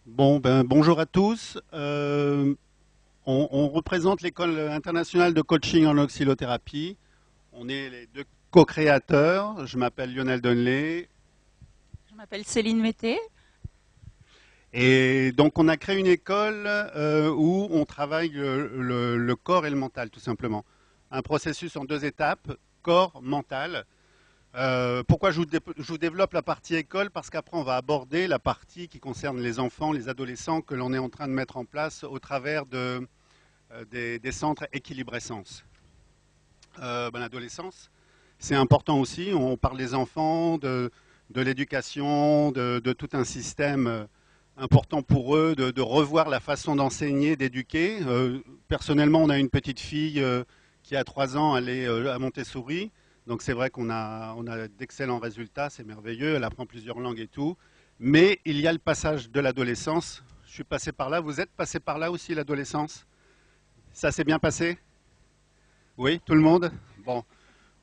Bon, ben, bonjour à tous. On représente l'École internationale de coaching en oscillothérapie. On est les deux co-créateurs. Je m'appelle Lionel Donnelly. Je m'appelle Céline Mété. Et donc, on a créé une école où on travaille le corps et le mental, tout simplement. Un processus en deux étapes, corps, mental. Pourquoi je vous développe la partie école? Parce qu'après, on va aborder la partie qui concerne les enfants, les adolescents que l'on est en train de mettre en place au travers des centres équilibre-essence. L'adolescence, c'est important aussi. On parle des enfants, de l'éducation, de tout un système important pour eux, de revoir la façon d'enseigner, d'éduquer. Personnellement, on a une petite fille qui a 3 ans, elle est à Montessori. Donc c'est vrai qu'on a d'excellents résultats, c'est merveilleux, elle apprend plusieurs langues et tout. Mais il y a le passage de l'adolescence. Je suis passé par là, vous êtes passé par là aussi, l'adolescence? Ça s'est bien passé? Oui, tout le monde? Bon,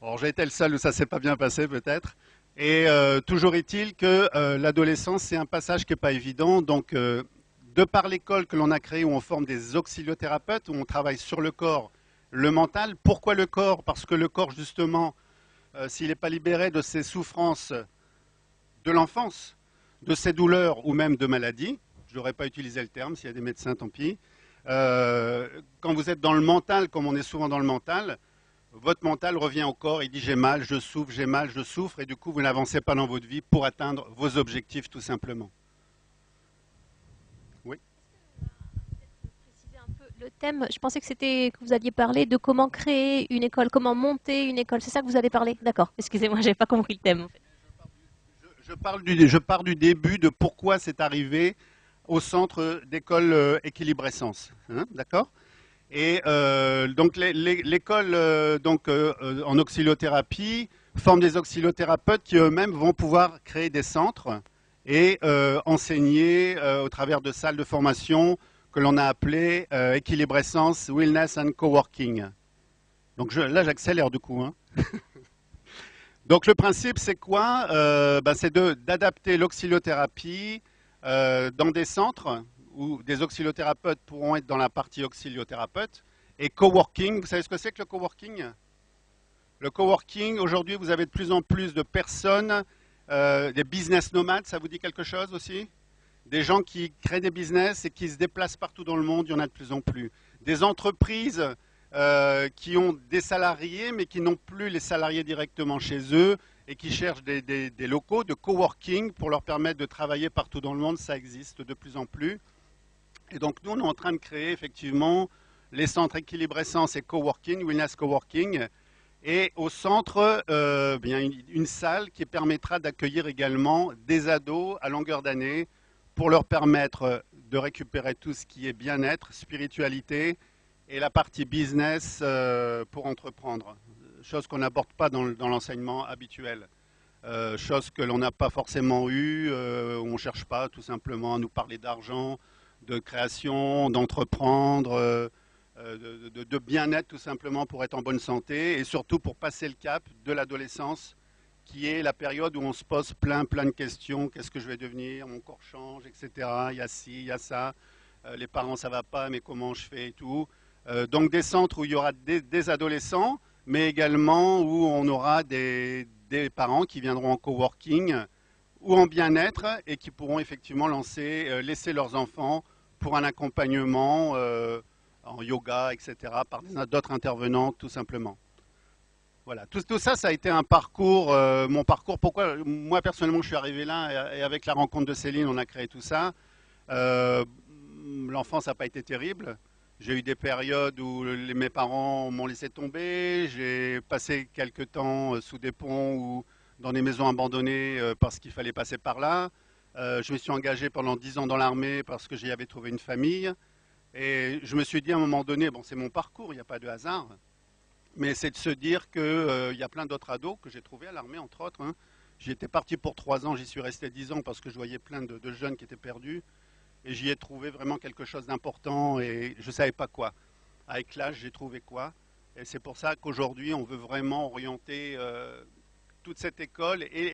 alors j'ai été le seul où ça s'est pas bien passé peut-être. Et toujours est-il que l'adolescence, c'est un passage qui n'est pas évident. Donc, de par l'école que l'on a créée où on forme des auxiliothérapeutes, où on travaille sur le corps, le mental. Pourquoi le corps? Parce que le corps, justement, s'il n'est pas libéré de ses souffrances de l'enfance, de ses douleurs ou même de maladies, je n'aurais pas utilisé le terme, s'il y a des médecins, tant pis. Quand vous êtes dans le mental, comme on est souvent dans le mental, votre mental revient au corps, il dit j'ai mal, j'ai mal, je souffre, et du coup vous n'avancez pas dans votre vie pour atteindre vos objectifs tout simplement. Oui. Préciser un peu le thème, je pensais que c'était que vous alliez parler de comment créer une école, comment monter une école. C'est ça que vous allez parler? D'accord. Excusez-moi, j'ai pas compris le thème. En fait. Je pars du début de pourquoi c'est arrivé au centre d'école équilibre-essence. Hein, d'accord. Et donc l'école en auxiliothérapie forme des auxiliothérapeutes qui eux-mêmes vont pouvoir créer des centres et enseigner au travers de salles de formation que l'on a appelées équilibre-essence, wellness and coworking. Donc là j'accélère du coup. Hein. Donc le principe c'est quoi? C'est d'adapter l'auxiliothérapie dans des centres où des auxiliothérapeutes pourront être dans la partie auxiliothérapeute. Et coworking, vous savez ce que c'est que le coworking? Le coworking, aujourd'hui vous avez de plus en plus de personnes, des business nomades, ça vous dit quelque chose aussi? Des gens qui créent des business et qui se déplacent partout dans le monde, il y en a de plus en plus. Des entreprises qui ont des salariés, mais qui n'ont plus les salariés directement chez eux et qui cherchent des locaux de coworking pour leur permettre de travailler partout dans le monde. Ça existe de plus en plus. Et donc nous, on est en train de créer effectivement les centres équilibre essence et coworking, wellness coworking, et au centre, bien une salle qui permettra d'accueillir également des ados à longueur d'année pour leur permettre de récupérer tout ce qui est bien-être, spiritualité et la partie business pour entreprendre. Chose qu'on n'aborde pas dans l'enseignement habituel. Chose que l'on n'a pas forcément eu, on ne cherche pas tout simplement à nous parler d'argent, de création, d'entreprendre, de bien-être tout simplement pour être en bonne santé et surtout pour passer le cap de l'adolescence qui est la période où on se pose plein de questions. Qu'est-ce que je vais devenir? Mon corps change, etc. Il y a ci, il y a ça. Les parents, ça va pas, mais comment je fais et tout. Donc des centres où il y aura des adolescents, mais également où on aura des parents qui viendront en coworking ou en bien-être et qui pourront effectivement laisser leurs enfants pour un accompagnement en yoga, etc., par d'autres intervenants, tout simplement. Voilà, tout ça, ça a été un parcours, mon parcours. Pourquoi moi personnellement je suis arrivé là et avec la rencontre de Céline, on a créé tout ça. Euh, L'enfance n'a pas été terrible. J'ai eu des périodes où mes parents m'ont laissé tomber. J'ai passé quelques temps sous des ponts ou dans des maisons abandonnées parce qu'il fallait passer par là. Je me suis engagé pendant 10 ans dans l'armée parce que j'y avais trouvé une famille. Et je me suis dit à un moment donné, bon, c'est mon parcours, il n'y a pas de hasard. Mais c'est de se dire qu'il y a plein d'autres ados que j'ai trouvés à l'armée, entre autres. Hein. J'étais parti pour 3 ans, j'y suis resté 10 ans parce que je voyais plein de jeunes qui étaient perdus. Et j'y ai trouvé vraiment quelque chose d'important et je ne savais pas quoi. Avec l'âge, j'ai trouvé quoi. Et c'est pour ça qu'aujourd'hui, on veut vraiment orienter toute cette école et